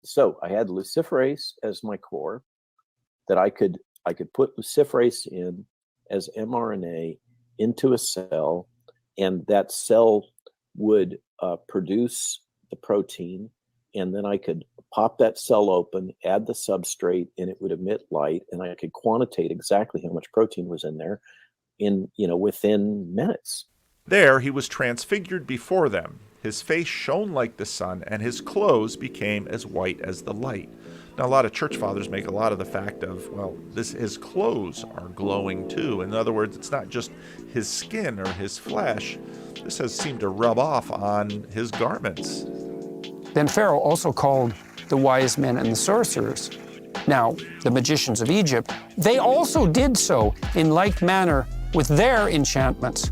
So I had luciferase as my core that I could put luciferase in as mRNA into a cell, and that cell would produce the protein, and then I could pop that cell open, add the substrate, and it would emit light, and I could quantitate exactly how much protein was in there within minutes. There he was transfigured before them. His face shone like the sun, and his clothes became as white as the light. Now, a lot of church fathers make a lot of the fact of, well, his clothes are glowing too. In other words, it's not just his skin or his flesh. This has seemed to rub off on his garments. Then Pharaoh also called the wise men and the sorcerers. Now, the magicians of Egypt, they also did so in like manner with their enchantments.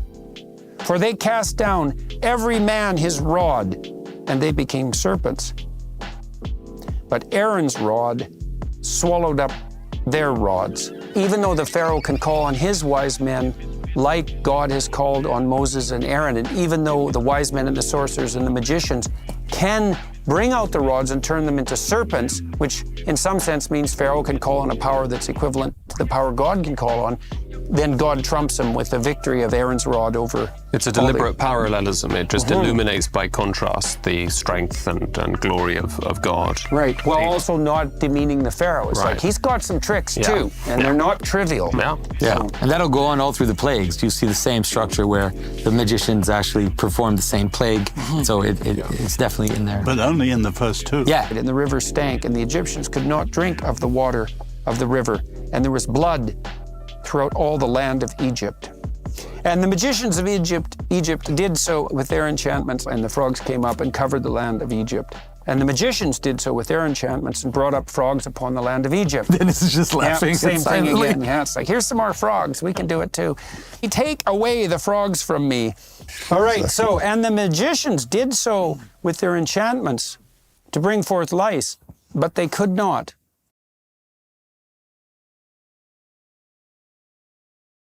For they cast down every man his rod, and they became serpents. But Aaron's rod swallowed up their rods. Even though the Pharaoh can call on his wise men like God has called on Moses and Aaron, and even though the wise men and the sorcerers and the magicians can bring out the rods and turn them into serpents, which in some sense means Pharaoh can call on a power that's equivalent to the power God can call on, then God trumps him with the victory of Aaron's rod over. It's a deliberate parallelism. It just illuminates by contrast the strength and glory of God. Right. Well, also not demeaning the Pharaoh. It's like he's got some tricks too, and they're not trivial. Yeah. And that'll go on all through the plagues. You see the same structure where the magicians actually perform the same plague. So it's definitely in there. But only in the first two. Yeah. And the river stank, and the Egyptians could not drink of the water of the river, and there was blood throughout all the land of Egypt. And the magicians of Egypt did so with their enchantments, and the frogs came up and covered the land of Egypt. And the magicians did so with their enchantments and brought up frogs upon the land of Egypt. Dennis is just laughing. Same thing again. Yeah, it's like, here's some more frogs. We can do it too. Take away the frogs from me. All right, so, and the magicians did so with their enchantments to bring forth lice, but they could not.